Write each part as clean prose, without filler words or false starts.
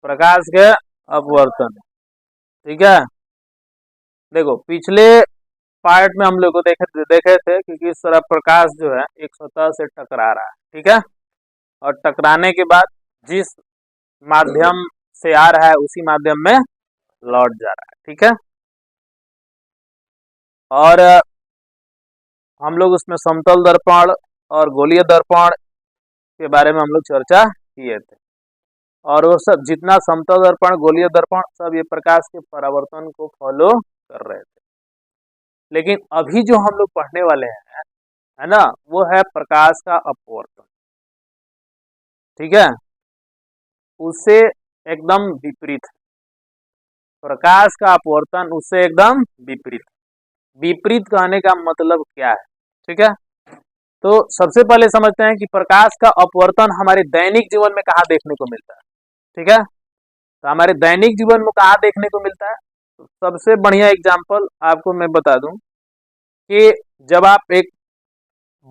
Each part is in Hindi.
प्रकाश के अपवर्तन। ठीक है, देखो पिछले पार्ट में हम लोग को देखे थे कि किस तरह प्रकाश जो है एक सतह से टकरा रहा है। ठीक है, और टकराने के बाद जिस माध्यम से आ रहा है उसी माध्यम में लौट जा रहा है। ठीक है, और हम लोग उसमें समतल दर्पण और गोलीय दर्पण के बारे में हम लोग चर्चा किए थे, और वो सब जितना समतल दर्पण गोलीय दर्पण सब ये प्रकाश के परावर्तन को फॉलो कर रहे थे। लेकिन अभी जो हम लोग पढ़ने वाले हैं, है ना, वो है प्रकाश का अपवर्तन। ठीक है, उससे एकदम विपरीत है। प्रकाश का अपवर्तन उससे एकदम विपरीत। विपरीत कहने का मतलब क्या है? ठीक है, तो सबसे पहले समझते हैं कि प्रकाश का अपवर्तन हमारे दैनिक जीवन में कहाँ देखने को मिलता है। ठीक है, तो हमारे दैनिक जीवन में कहाँ देखने को मिलता है? तो सबसे बढ़िया एग्जाम्पल आपको मैं बता दूं कि जब आप एक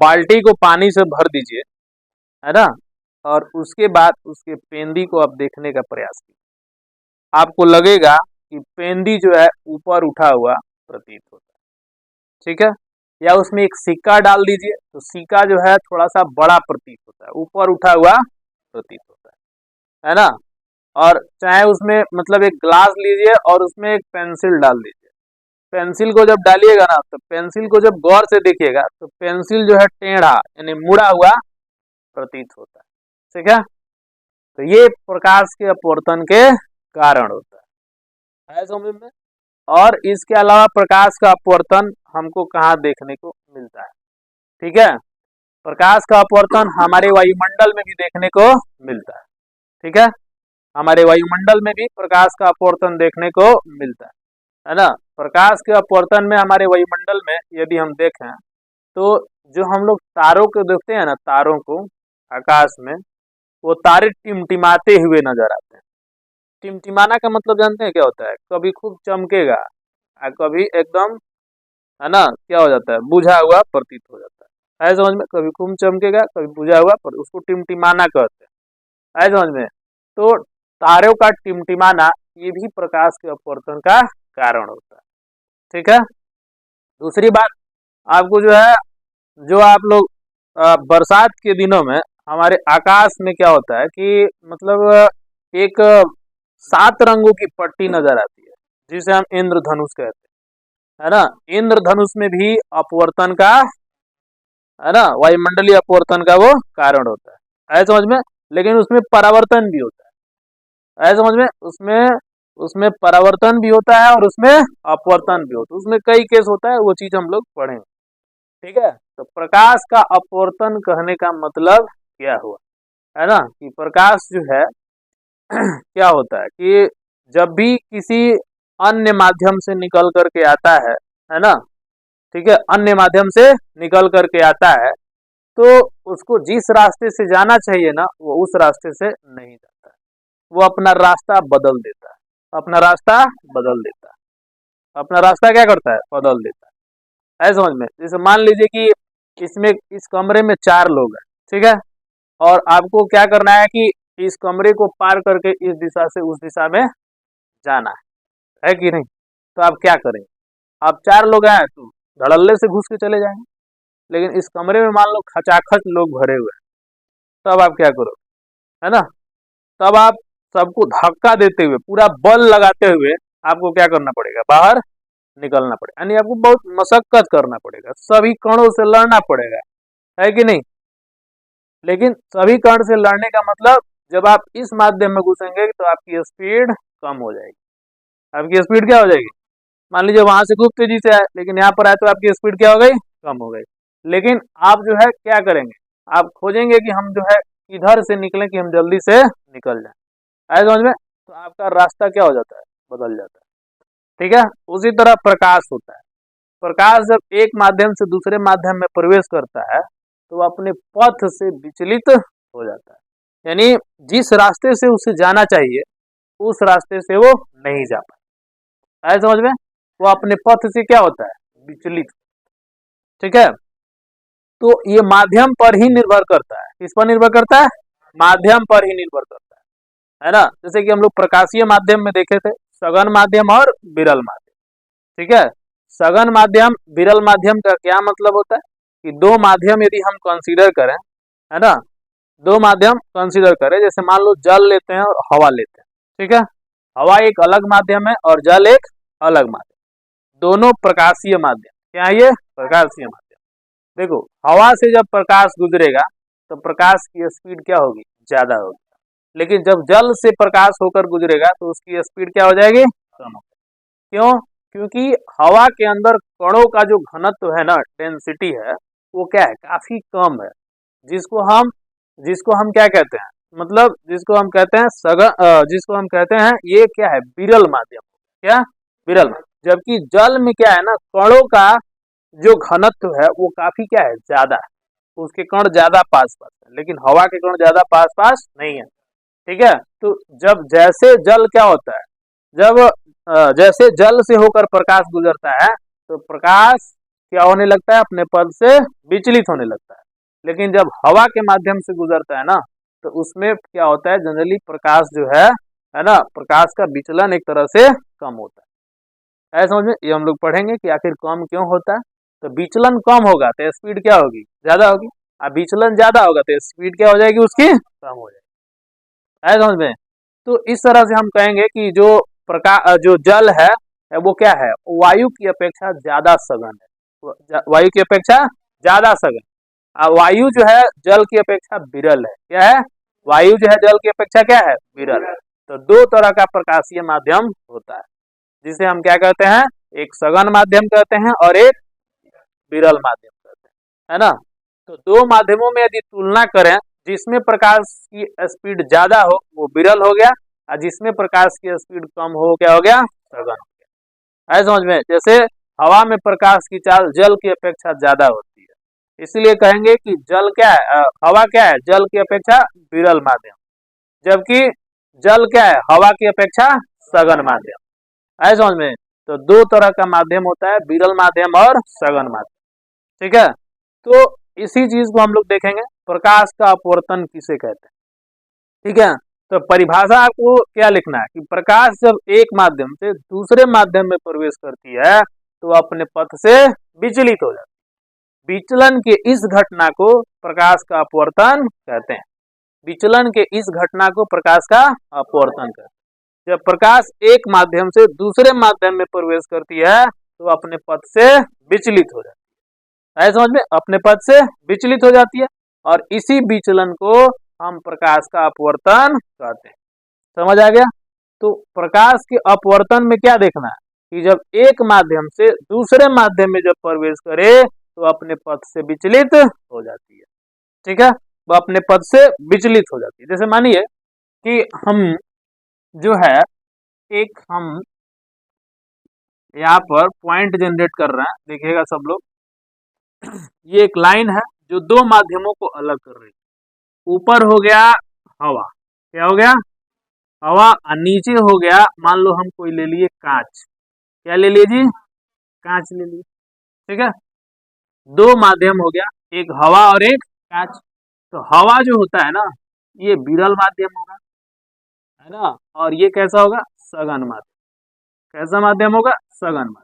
बाल्टी को पानी से भर दीजिए, है ना, और उसके बाद उसके पेंदी को आप देखने का प्रयास कीजिए, आपको लगेगा कि पेंदी जो है ऊपर उठा हुआ प्रतीत होता है। ठीक है, या उसमें एक सिक्का डाल दीजिए तो सिक्का जो है थोड़ा सा बड़ा प्रतीत होता है, ऊपर उठा हुआ प्रतीत होता है ना। और चाहे उसमें मतलब एक ग्लास लीजिए और उसमें एक पेंसिल डाल दीजिए, पेंसिल को जब डालिएगा ना तो पेंसिल को जब गौर से देखिएगा तो पेंसिल जो है टेढ़ा यानी मुड़ा हुआ प्रतीत होता है। ठीक है, तो ये प्रकाश के अपवर्तन के कारण होता है समझ में। और इसके अलावा प्रकाश का अपवर्तन हमको कहाँ देखने को मिलता है? ठीक है, प्रकाश का अपवर्तन हमारे वायुमंडल में भी देखने को मिलता है। ठीक है, हमारे वायुमंडल में भी प्रकाश का अपवर्तन देखने को मिलता है ना। प्रकाश के अपवर्तन में हमारे वायुमंडल में यदि हम देखें तो जो हम लोग तारों को देखते हैं ना, तारों को आकाश में, वो तारे टिमटिमाते हुए नजर आते हैं। टिमटिमाना का मतलब जानते हैं क्या होता है? कभी खूब चमकेगा और कभी एकदम, है ना, क्या हो जाता है, बुझा हुआ प्रतीत हो जाता है समझ में। कभी खूब चमकेगा कभी बुझा हुआ, पर उसको टिमटिमाना कहते हैं समझ में। तो तारों का टिमटिमाना ये भी प्रकाश के अपवर्तन का कारण होता है। ठीक है, दूसरी बात आपको जो है, जो आप लोग बरसात के दिनों में हमारे आकाश में क्या होता है कि मतलब एक 7 रंगों की पट्टी नजर आती है जिसे हम इंद्रधनुष कहते हैं, है ना। इंद्रधनुष में भी अपवर्तन का, है ना, वायुमंडलीय अपवर्तन का वो कारण होता है समझ में। लेकिन उसमें परावर्तन भी होता है समझ में। उसमें उसमें परावर्तन भी होता है और उसमें अपवर्तन भी होता है, उसमें कई केस होता है, वो चीज हम लोग पढ़ेंगे। ठीक है, तो प्रकाश का अपवर्तन कहने का मतलब क्या हुआ, है ना, कि प्रकाश जो है क्या होता है कि जब भी किसी अन्य माध्यम से निकल करके आता है ना, ठीक है, अन्य माध्यम से निकल करके आता है तो उसको जिस रास्ते से जाना चाहिए ना वो उस रास्ते से नहीं जाता है, वो अपना रास्ता बदल देता है, अपना रास्ता बदल देता है, अपना रास्ता क्या करता है, बदल देता है समझ में। जैसे मान लीजिए कि इसमें इस कमरे में 4 लोग हैं, ठीक है, और आपको क्या करना है कि इस कमरे को पार करके इस दिशा से उस दिशा में जाना है कि नहीं। तो आप क्या करेंगे? आप 4 लोग हैं तो धड़ल्ले से घुस के चले जाएंगे, लेकिन इस कमरे में मान लो खचाखच लोग भरे हुए हैं, तब आप क्या करोगे, है ना। तब आप सबको धक्का देते हुए पूरा बल लगाते हुए आपको क्या करना पड़ेगा, बाहर निकलना पड़ेगा, यानी आपको बहुत मशक्कत करना पड़ेगा, सभी कणों से लड़ना पड़ेगा, है कि नहीं। लेकिन सभी कण से लड़ने का मतलब जब आप इस माध्यम में घुसेंगे तो आपकी स्पीड कम हो जाएगी। आपकी स्पीड क्या हो जाएगी? मान लीजिए वहां से खूब तेजी से आए लेकिन यहाँ पर आए तो आपकी स्पीड क्या हो गई, कम हो गई। लेकिन आप जो है क्या करेंगे, आप खोजेंगे कि हम जो है इधर से निकलें कि हम जल्दी से निकल जाए, आए समझ में। तो आपका रास्ता क्या हो जाता है, बदल जाता है। ठीक है, उसी तरह प्रकाश होता है। प्रकाश जब एक माध्यम से दूसरे माध्यम में प्रवेश करता है तो वह अपने पथ से विचलित हो जाता है, यानी जिस रास्ते से उसे जाना चाहिए उस रास्ते से वो नहीं जा पाता, है समझ में। वो अपने पथ से क्या होता है, विचलित। ठीक है, तो ये माध्यम पर ही निर्भर करता है, किस पर निर्भर करता है, माध्यम पर ही निर्भर करता है। है ना। जैसे कि हम लोग प्रकाशीय माध्यम में देखे थे सघन माध्यम और विरल माध्यम, ठीक है। सघन माध्यम विरल माध्यम का क्या मतलब होता है कि दो माध्यम यदि हम कंसीडर करें, है ना, दो माध्यम कंसीडर करें, जैसे मान लो जल लेते हैं और हवा लेते हैं, ठीक है। हवा एक अलग माध्यम है और जल एक अलग माध्यम, दोनों प्रकाशीय माध्यम। क्या है ये? प्रकाशीय माध्यम। देखो हवा से जब प्रकाश गुजरेगा तो प्रकाश की स्पीड क्या होगी? ज्यादा होगी, लेकिन जब जल से प्रकाश होकर गुजरेगा तो उसकी स्पीड क्या हो जाएगी? कम हो जाएगी। क्यों? क्योंकि हवा के अंदर कणों का जो घनत्व है ना, डेंसिटी है, वो क्या है? काफी कम है, जिसको हम क्या कहते हैं, मतलब जिसको हम कहते हैं जिसको हम कहते हैं ये क्या है? विरल माध्यम। क्या? विरल माध्यम। जबकि जल में क्या है ना, कणों का जो घनत्व है वो काफी क्या है? ज्यादा है, उसके कण ज्यादा पास पास है, लेकिन हवा के कण ज्यादा पास पास नहीं है, ठीक है। तो जब जैसे जल क्या होता है, जब जैसे जल से होकर प्रकाश गुजरता है तो प्रकाश क्या होने लगता है? अपने पद से विचलित होने लगता है। लेकिन जब हवा के माध्यम से गुजरता है ना, तो उसमें क्या होता है? जनरली प्रकाश जो है ना, प्रकाश का विचलन एक तरह से कम होता है। समझ में? ये हम लोग पढ़ेंगे कि आखिर कम क्यों होता है। तो विचलन कम होगा तो स्पीड क्या होगी? ज्यादा होगी। और विचलन ज्यादा होगा तो स्पीड क्या हो जाएगी? उसकी कम हो जाएगी। समझ में? तो इस तरह से हम कहेंगे कि जो जल है वो क्या है? वायु की अपेक्षा ज्यादा सघन है, वायु की अपेक्षा ज्यादा सघन। वायु जो है जल की अपेक्षा विरल है। क्या है? वायु जो है जल की अपेक्षा क्या है? विरल है। तो दो तरह का प्रकाशीय माध्यम होता है, जिसे हम क्या कहते हैं? एक सघन माध्यम कहते हैं और एक विरल माध्यम कहते हैं, है ना। तो दो माध्यमों में यदि तुलना करें, जिसमें प्रकाश की स्पीड ज्यादा हो वो विरल हो गया, और जिसमें प्रकाश की स्पीड कम हो क्या हो गया? सघन हो गया। है समझ में? जैसे हवा में प्रकाश की चाल जल की अपेक्षा ज्यादा होती है, इसलिए कहेंगे कि जल क्या है? हवा क्या है? जल की अपेक्षा विरल माध्यम, जबकि जल क्या है? हवा की अपेक्षा सघन माध्यम। है समझ में? तो दो तरह का माध्यम होता है, विरल माध्यम और सघन माध्यम, ठीक है। तो इसी चीज को हम लोग देखेंगे, प्रकाश का अपवर्तन किसे कहते हैं, ठीक है। तो परिभाषा को क्या लिखना है कि प्रकाश जब एक माध्यम से दूसरे माध्यम में प्रवेश करती है तो अपने पथ से विचलित हो जाती है। विचलन के इस घटना को प्रकाश का अपवर्तन कहते हैं। विचलन के इस घटना को प्रकाश का अपवर्तन कहते हैं। जब प्रकाश एक माध्यम से दूसरे माध्यम में प्रवेश करती है तो अपने पथ से विचलित हो जाती है। समझ में? अपने पथ से विचलित हो जाती है, और इसी विचलन को हम प्रकाश का अपवर्तन कहते हैं। समझ आ गया? तो प्रकाश के अपवर्तन में क्या देखना है कि जब एक माध्यम से दूसरे माध्यम में जब प्रवेश करे तो अपने पथ से विचलित हो जाती है, ठीक है। वो अपने पथ से विचलित हो जाती है। जैसे मानिए कि हम जो है हम यहाँ पर पॉइंट जनरेट कर रहे हैं, देखिएगा सब लोग। ये एक लाइन है जो दो माध्यमों को अलग कर रही है। ऊपर हो गया हवा, क्या हो गया? हवा। और नीचे हो गया, मान लो हम कोई ले लिए कांच। क्या ले लिए जी? कांच ले लिए, ठीक है। दो माध्यम हो गया, एक हवा और एक कांच। तो हवा जो होता है ना, ये विरल माध्यम होगा, है ना, और ये कैसा होगा? सघन माध्यम। कैसा माध्यम होगा? सघन माध्यम,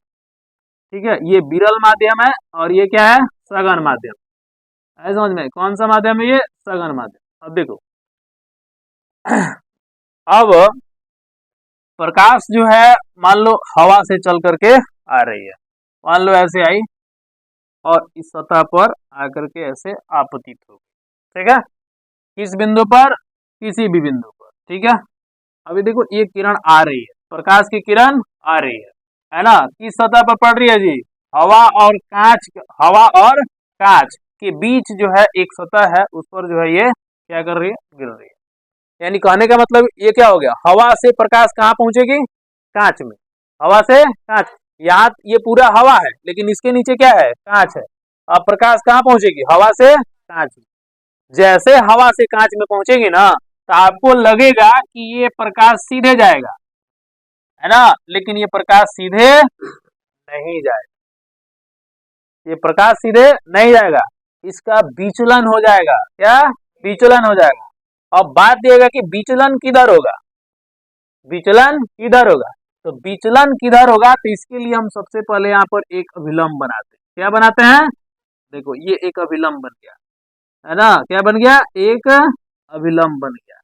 ठीक है। ये विरल माध्यम है और ये क्या है? सघन माध्यम। है समझ में? कौन सा माध्यम है ये? सघन माध्यम। अब देखो अब प्रकाश जो है मान लो हवा से चल करके आ रही है, मान लो ऐसे आई और इस सतह पर आकर के ऐसे आपतित हो गई, ठीक है। किस बिंदु पर? किसी भी बिंदु पर, ठीक है। अभी देखो ये किरण आ रही है, प्रकाश की किरण आ रही है ना। किस सतह पर पड़ रही है जी? हवा और कांच, हवा और कांच के बीच जो है एक सतह है, उस पर जो है ये क्या कर रही है? गिर रही है। यानी कहने का मतलब ये क्या हो गया? हवा से प्रकाश कहाँ पहुंचेगी? कांच में। हवा से कांच, यहाँ ये पूरा हवा है लेकिन इसके नीचे क्या है? कांच है। अब प्रकाश कहाँ पहुंचेगी? हवा से कांच में। जैसे हवा से कांच में पहुंचेगी ना, तो आपको लगेगा कि ये प्रकाश सीधे जाएगा, है ना, लेकिन ये प्रकाश सीधे नहीं जाएगा। ये प्रकाश सीधे नहीं जाएगा, इसका विचलन हो जाएगा। क्या? विचलन हो जाएगा। अब बात यह कि विचलन किधर होगा? विचलन किधर होगा, तो विचलन किधर होगा, तो इसके लिए हम सबसे पहले यहाँ पर एक अभिलंब बनाते हैं। क्या बनाते हैं, देखो ये एक अभिलंब बन गया है ना, क्या बन गया, एक अभिलंब बन गया।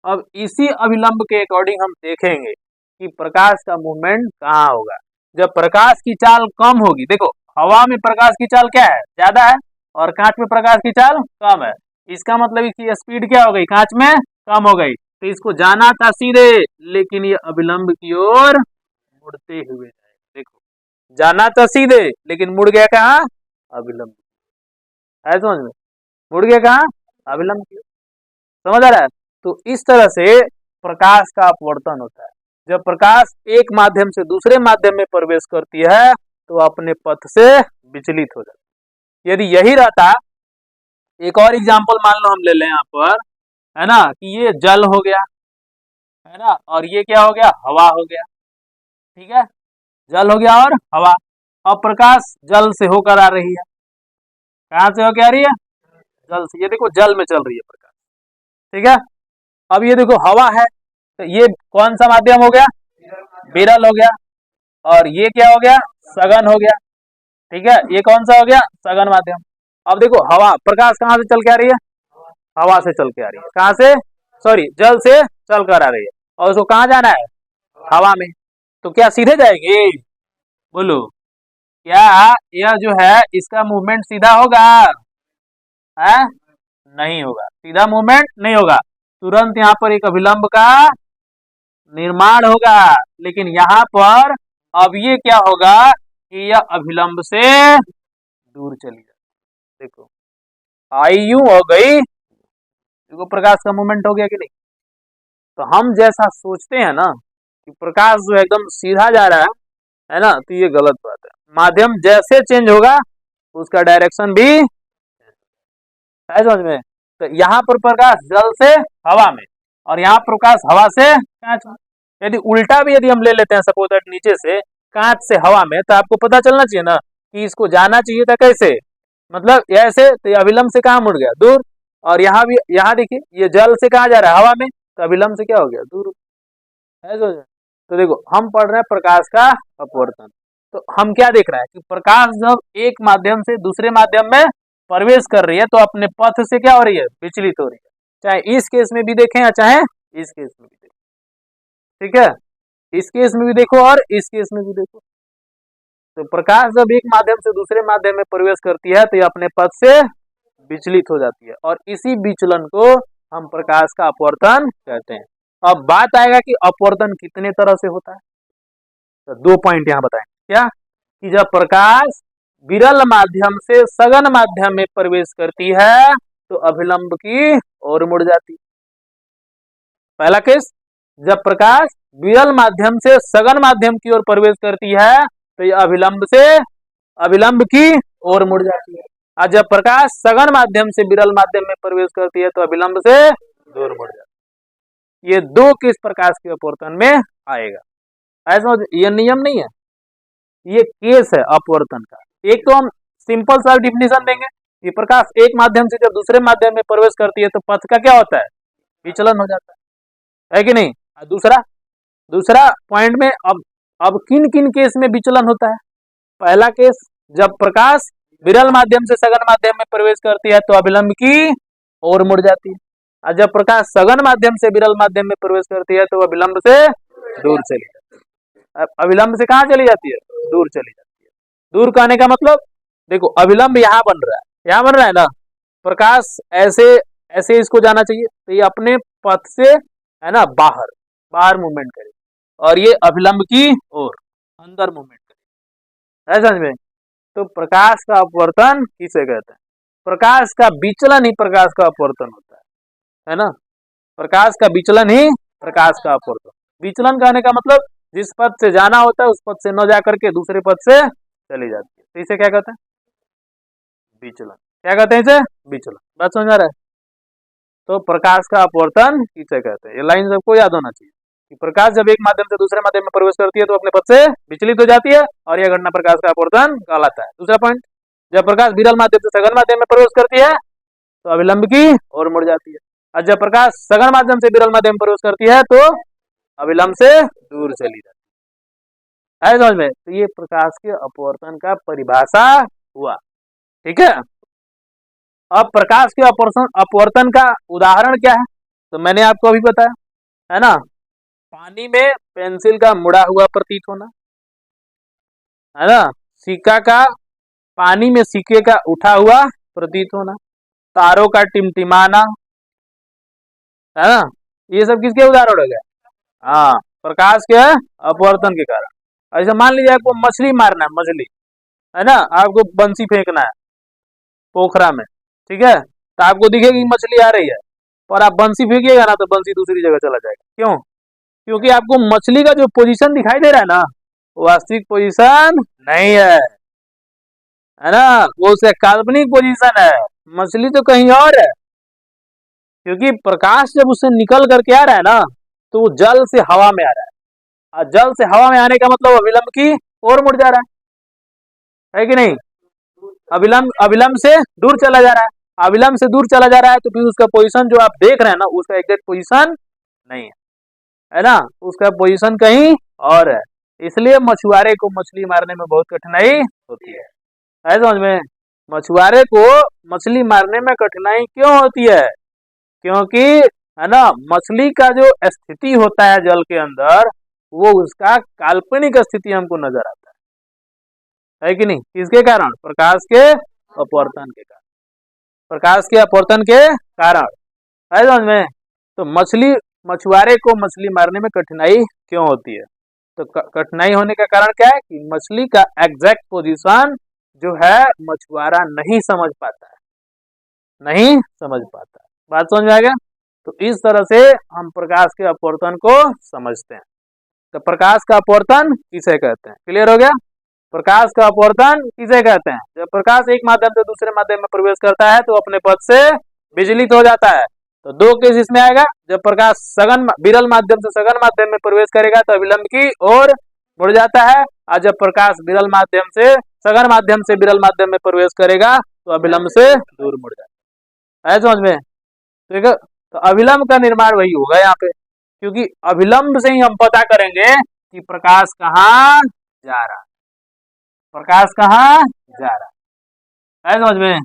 अब इसी अभिलंब के अकॉर्डिंग हम देखेंगे कि प्रकाश का मूवमेंट कहाँ होगा। जब प्रकाश की चाल कम होगी, देखो हवा में प्रकाश की चाल क्या है, ज्यादा है, और कांच में प्रकाश की चाल कम है। इसका मतलब इसकी स्पीड क्या हो गई, कांच में कम हो गई, तो इसको जाना था सीधे, लेकिन ये अभिलंब की ओर मुड़ते हुए जाएगा। देखो जाना था सीधे, लेकिन मुड़ गया कहाँ, अभिलंब, है समझ में, मुड़ गया कहाँ, अभिलंब की ओर। समझ आ रहा है। तो इस तरह से प्रकाश का अपवर्तन होता है। जब प्रकाश एक माध्यम से दूसरे माध्यम में प्रवेश करती है तो अपने पथ से विचलित हो जाती है। यदि यही रहता, एक और एग्जांपल मान लो हम ले लें यहाँ पर, है ना, कि ये जल हो गया, है ना, और ये क्या हो गया, हवा हो गया, ठीक है, जल हो गया और हवा। अब प्रकाश जल से होकर आ रही है, कहाँ से होकर आ रही है, जल से। ये देखो जल में चल रही है प्रकाश, ठीक है। अब ये देखो हवा है, तो ये कौन सा माध्यम हो गया, विरल हो गया, और ये क्या हो गया, सघन हो गया, ठीक है, ये कौन सा हो गया, सघन माध्यम। अब देखो हवा, प्रकाश कहाँ से चल के आ रही है, हवा से चल के आ रही है, कहाँ से, सॉरी जल से चल कर आ रही है, और उसको कहाँ जाना है, हवा में। तो क्या सीधे जाएगी, बोलो, क्या यह जो है इसका मूवमेंट सीधा होगा, है, नहीं होगा, सीधा मूवमेंट नहीं होगा, तुरंत यहाँ पर एक अभिलंब का निर्माण होगा। लेकिन यहाँ पर अब ये क्या होगा कि यह अभिलंब से दूर चली जाए। देखो आई यूं हो गई, देखो प्रकाश का मूवमेंट हो गया कि नहीं। तो हम जैसा सोचते हैं ना कि प्रकाश जो एकदम सीधा जा रहा है ना, तो ये गलत बात है। माध्यम जैसे चेंज होगा उसका डायरेक्शन भी है, समझ में। तो यहाँ पर प्रकाश जल से हवा में, और यहाँ प्रकाश हवा से कांच में। यदि उल्टा भी यदि हम ले लेते हैं, सपोज दैट नीचे से कांच से हवा में, तो आपको पता चलना चाहिए ना कि इसको जाना चाहिए था कैसे, मतलब ऐसे, तो ये अभिलंब से कहाँ मुड़ गया, दूर। और यहाँ भी, यहाँ देखिए ये जल से कहाँ जा रहा है, हवा में, तो अभिलंब से क्या हो गया, दूर है। तो देखो हम पढ़ रहे हैं प्रकाश का अपवर्तन। तो हम क्या देख रहे हैं कि प्रकाश जब एक माध्यम से दूसरे माध्यम में प्रवेश कर रही है तो अपने पथ से क्या हो रही है, विचलित हो रही है। चाहे इस केस में भी देखें या चाहे इस केस में भी देखें, ठीक है, इस केस में भी देखो और इस केस में भी देखो। तो प्रकाश जब एक माध्यम से दूसरे माध्यम में प्रवेश करती है तो ये अपने पथ से विचलित हो जाती है, और इसी विचलन को हम प्रकाश का अपवर्तन कहते हैं। अब बात आएगा कि अपवर्तन कितने तरह से होता है। तो 2 पॉइंट यहाँ बताएं, क्या कि जब प्रकाश विरल माध्यम से सघन माध्यम में प्रवेश करती है तो अभिलंब की ओर मुड़ जाती है। पहला केस, जब प्रकाश विरल माध्यम से सघन माध्यम की ओर प्रवेश करती है तो यह अभिलंब की ओर मुड़ जाती है। और जब प्रकाश सघन माध्यम से विरल माध्यम में प्रवेश करती है तो अभिलंब से दूर मुड़ जाती है। ये 2 केस प्रकाश के अपवर्तन में आएगा, ऐसा ये नियम नहीं है, ये केस है अपवर्तन का। एक तो हम सिंपल सा डिफिनेशन देंगे कि प्रकाश एक माध्यम से जब दूसरे माध्यम में प्रवेश करती है तो पथ का क्या होता है, विचलन हो जाता है कि नहीं। दूसरा पॉइंट में अब किन किन केस में विचलन होता है। पहला केस, जब प्रकाश विरल माध्यम से सघन माध्यम में प्रवेश करती है तो अभिलंब की ओर मुड़ जाती है, और जब प्रकाश सघन माध्यम से विरल माध्यम में प्रवेश करती है तो अभिलंब से दूर चली जाती है। अभिलंब से कहाँ चली जाती है, दूर चली जाती है। दूर कहने का मतलब, देखो अभिलंब यहाँ बन रहा है ना, प्रकाश ऐसे इसको जाना चाहिए, तो ये अपने पथ से, है ना, बाहर मूवमेंट करे, और ये अभिलंब की ओर अंदर मूवमेंट करे, समझ में। तो प्रकाश का अपवर्तन किसे कहते हैं, प्रकाश का विचलन ही प्रकाश का अपवर्तन होता है ना। प्रकाश का विचलन ही प्रकाश का अपवर्तन। विचलन कहने का मतलब जिस पथ से जाना होता है उस पथ से न जाकर के दूसरे पथ से चली जाती है, तो इसे क्या कहते हैं, विचलन। क्या कहते हैं इसे, विचलन। बात समझ आ रहा है। तो प्रकाश का अपवर्तन किसे कहते हैं, ये लाइन सबको याद होना चाहिए कि प्रकाश जब एक माध्यम से दूसरे माध्यम में प्रवेश करती है तो अपने पथ से विचलित हो जाती है, और यह घटना प्रकाश का अपवर्तन कहलाता है। दूसरा पॉइंट, जब प्रकाश विरल माध्यम से सघन माध्यम में प्रवेश करती है तो अभिलंब की ओर मुड़ जाती है, और जब प्रकाश सघन माध्यम से विरल माध्यम में प्रवेश करती है तो अविलंब से दूर चली जाती है, समझ में। तो ये प्रकाश के अपवर्तन का परिभाषा हुआ। ठीक है, अब प्रकाश के अपवर्तन का उदाहरण क्या है, तो मैंने आपको अभी बताया है ना, पानी में पेंसिल का मुड़ा हुआ प्रतीत होना, है ना, सिक्का का पानी में सिक्के का उठा हुआ प्रतीत होना, तारों का टिमटिमाना, है ना, ये सब किसके उदाहरण हो गए। हाँ, प्रकाश के अपवर्तन के कारण। ऐसे मान लीजिए आपको मछली मारना है, मछली, है ना, आपको बंसी फेंकना है पोखरा में, ठीक है, तो आपको दिखेगी मछली आ रही है, और आप बंसी फेंकिएगा ना तो बंसी दूसरी जगह चला जाएगा। क्यों? क्योंकि आपको मछली का जो पोजीशन दिखाई दे रहा है ना, वो वास्तविक पोजीशन नहीं है ना, वो उसका काल्पनिक पोजीशन है। मछली तो कहीं और है, क्योंकि प्रकाश जब उससे निकल करके आ रहा है ना, तो वो जल से हवा में आ रहा है, और जल से हवा में आने का मतलब अविलंब की ओर मुड़ जा रहा है कि नहीं। अविलंब अविलंब से दूर चला जा रहा है, अविलंब से दूर चला जा रहा है, तो फिर उसका पोजीशन जो आप देख रहे हैं ना, उसका एग्जैक्ट पोजीशन नहीं है ना, उसका पोजीशन कहीं और है। इसलिए मछुआरे को मछली मारने में बहुत कठिनाई होती है समझ में। मछुआरे को मछली मारने में कठिनाई क्यों होती है? क्योंकि है ना, मछली का जो स्थिति होता है जल के अंदर, वो उसका काल्पनिक स्थिति हमको नजर आता है कि नहीं। किसके कारण? प्रकाश के अपवर्तन के कारण, प्रकाश के अपवर्तन के कारण, है समझ में। तो मछुआरे को मछली मारने में कठिनाई क्यों होती है? तो कठिनाई होने का कारण क्या है कि मछली का एग्जैक्ट पोजीशन जो है मछुआरा नहीं समझ पाता है, नहीं समझ पाता है। बात समझ में आ गया। तो इस तरह से हम प्रकाश के अपवर्तन को समझते हैं। तो प्रकाश का अपवर्तन किसे कहते हैं? क्लियर हो गया। प्रकाश का अपवर्तन किसे कहते हैं? जब प्रकाश एक माध्यम से दूसरे माध्यम में प्रवेश करता है तो अपने पथ से विचलित हो जाता है। तो दो केस इसमें आएगा, जब प्रकाश सघन विरल माध्यम से सघन माध्यम में प्रवेश करेगा तो अविलंब की ओर मुड़ जाता है, और जब प्रकाश विरल माध्यम से सघन माध्यम से विरल माध्यम में प्रवेश करेगा तो अविलंब से दूर मुड़ जाता है समझ में। ठीक है, तो अविलंब का निर्माण वही होगा यहाँ पे, क्योंकि अविलंब से ही हम पता करेंगे कि प्रकाश कहाँ जा रहा है, प्रकाश कहाँ जा रहा है समझ में,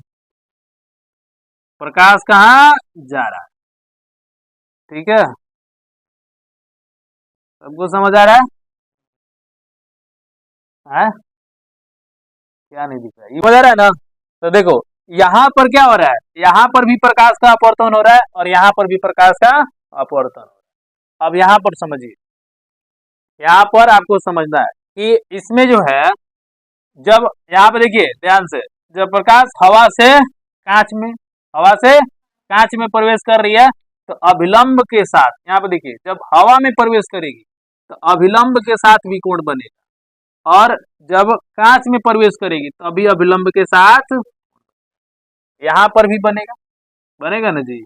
प्रकाश कहाँ जा रहा है। ठीक है, सबको समझ आ रहा है? क्या नहीं दिख रहा है? ये समझ आ रहा है ना। तो देखो यहाँ पर क्या हो रहा है, यहाँ पर भी प्रकाश का अपवर्तन हो रहा है और यहाँ पर भी प्रकाश का अपवर्तन हो रहा है। अब यहाँ पर समझिए, यहाँ पर आपको समझना है कि इसमें जो है, जब यहाँ पे देखिए ध्यान से, जब प्रकाश हवा से कांच में, हवा से कांच में प्रवेश कर रही है तो अभिलंब के साथ, यहाँ पे देखिए, जब हवा में प्रवेश करेगी तो अभिलंब के साथ विकोण बनेगा, और जब कांच में प्रवेश करेगी तो अभी अभिलंब के साथ यहाँ पर भी बनेगा, बनेगा ना जी,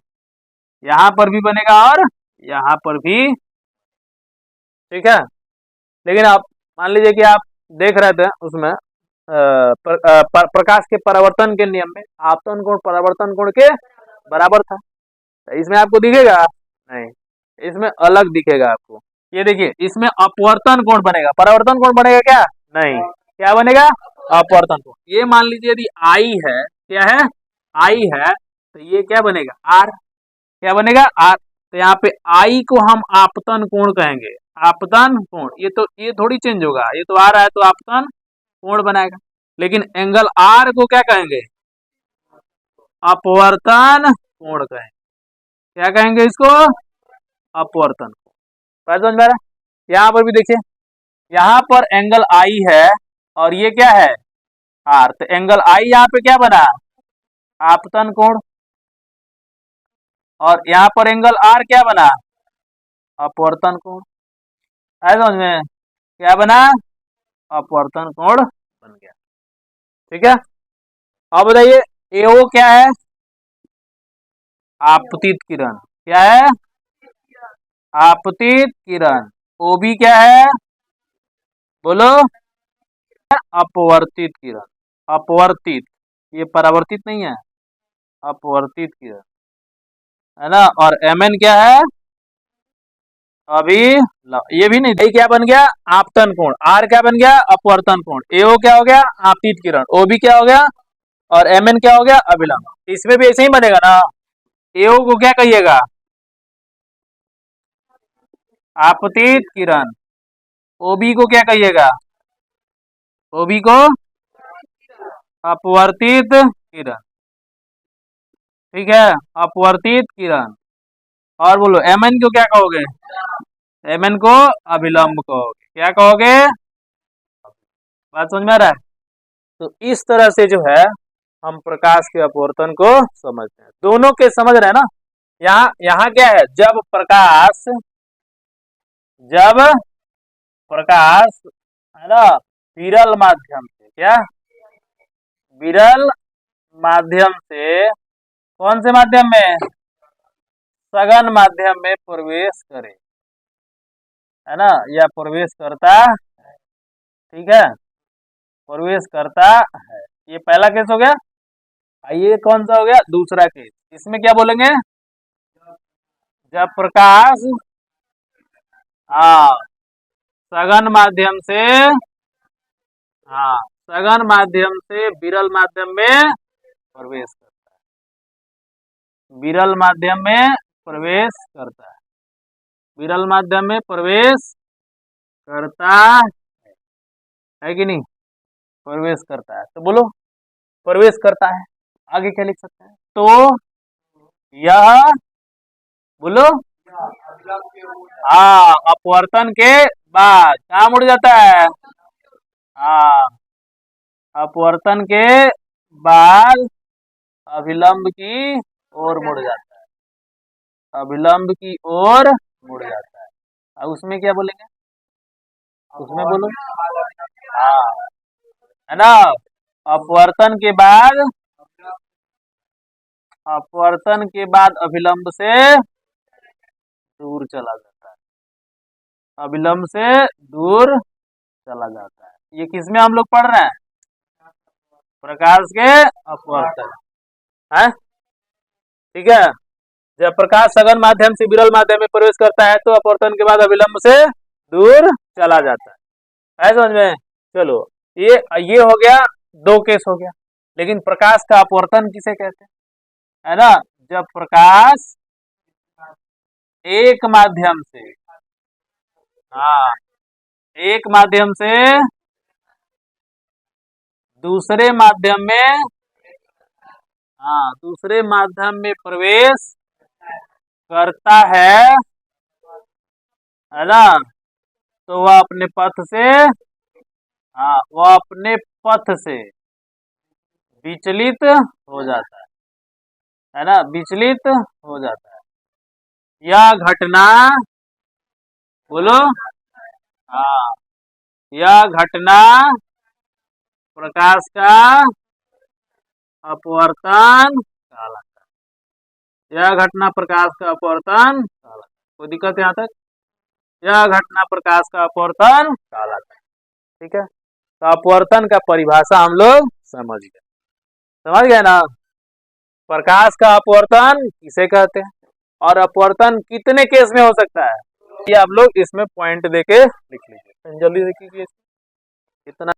यहाँ पर भी बनेगा और यहाँ पर भी। ठीक है, लेकिन आप मान लीजिए कि आप देख रहे थे उसमें प्रकाश के परावर्तन के नियम में आपतन कोण परावर्तन कोण के बराबर था, तो इसमें आपको दिखेगा नहीं, इसमें अलग दिखेगा आपको। ये देखिए, इसमें अपवर्तन कोण बनेगा, परावर्तन कोण बनेगा क्या? नहीं, क्या बनेगा? अपवर्तन कोण। ये मान लीजिए यदि आई है, क्या है? आई है, तो ये क्या बनेगा? आर। क्या बनेगा? आर। तो यहाँ पे आई को हम आपतन कोण कहेंगे, आपतन कोण। ये थोड़ी चेंज होगा, ये तो आ रहा है तो आपतन कोण बनाएगा, लेकिन एंगल आर को क्या कहेंगे? अपवर्तन कोण कहेंगे। क्या कहेंगे इसको? अपवर्तन कोण। समझ में आ रहा है? यहाँ पर भी देखिए, यहाँ पर एंगल आई है और ये क्या है? आर। तो एंगल आई यहाँ पे क्या बना? आपतन कोण। और यहाँ पर एंगल आर क्या बना? अपवर्तन कोण। है समझ में? क्या बना? अपवर्तन कोण बन गया। ठीक है, अब बताइए एओ क्या है? आपतित किरण। क्या है? आपतित किरण। ओबी क्या है? बोलो। अपवर्तित किरण। अपवर्तित, ये परावर्तित नहीं है, अपवर्तित किरण, है ना। और एमएन क्या है? अभिलंब। ये भी नहीं, ये क्या बन गया? आपतन कोण। आर क्या बन गया? अपवर्तन कोण। एओ क्या हो गया? आपतित किरण। ओ भी क्या हो गया? और एम एन क्या हो गया? अभिलंब। इसमें भी ऐसे ही बनेगा ना। एओ को क्या कहिएगा? आपतित किरण। ओबी को क्या कहिएगा? ओबी को अपवर्तित किरण। ठीक है, अपवर्तित किरण। और बोलो एमएन को क्या कहोगे? एमएन को अभिलंब कहोगे। क्या कहोगे? बात समझ में आ रहा है? तो इस तरह से जो है हम प्रकाश के अपवर्तन को समझते हैं। दोनों के समझ रहे हैं ना। यहाँ यहाँ क्या है? जब प्रकाश है ना विरल माध्यम से, क्या विरल माध्यम से, कौन से माध्यम में? सघन माध्यम में प्रवेश करे, है ना, या प्रवेश करता है। ठीक है, प्रवेश करता है। ये पहला केस हो गया। ये कौन सा हो गया? दूसरा केस। इसमें क्या बोलेंगे? जब प्रकाश हाँ सघन माध्यम से, हाँ सघन माध्यम से विरल माध्यम में प्रवेश करता है। विरल माध्यम में प्रवेश करता है। विरल माध्यम में प्रवेश करता है कि नहीं? प्रवेश करता है। तो बोलो प्रवेश करता है, आगे क्या लिख सकते हैं? तो यह, बोलो, हाँ अपवर्तन के बाद कहाँ मुड़ जाता है? हाँ अपवर्तन के बाद अभिलंब की ओर मुड़ जाता है। अभिलंब की ओर मुड़ जाता है। अब उसमें क्या बोलेंगे? उसमें बोलो, हाँ है ना, अपवर्तन के बाद, अपवर्तन के बाद अभिलंब से दूर चला जाता है। अभिलंब से दूर चला जाता है। ये किसमें हम लोग पढ़ रहे हैं? प्रकाश के अपवर्तन है। ठीक है, जब प्रकाश सघन माध्यम से विरल माध्यम में प्रवेश करता है तो अपवर्तन के बाद अभिलंब से दूर चला जाता है समझ में? चलो ये हो गया, दो केस हो गया। लेकिन प्रकाश का अपवर्तन किसे कहते हैं? है ना, जब प्रकाश एक माध्यम से, हाँ एक माध्यम से दूसरे माध्यम में, हाँ दूसरे माध्यम में प्रवेश करता है ना, तो वह अपने पथ से, हाँ वह अपने पथ से विचलित हो जाता है ना, विचलित हो जाता है। यह घटना, बोलो, हाँ यह घटना प्रकाश का अपवर्तन कहलाता है। यह घटना प्रकाश का अपवर्तन कहलाता है। कोई दिक्कत यहाँ तक? यह घटना प्रकाश का अपवर्तन कहलाता है। ठीक है, तो अपवर्तन का परिभाषा हम लोग समझ गए ना। प्रकाश का अपवर्तन किसे कहते हैं और अपवर्तन कितने केस में हो सकता है, ये आप लोग इसमें पॉइंट देके लिख लीजिए। जल्दी से कीजिए इतना।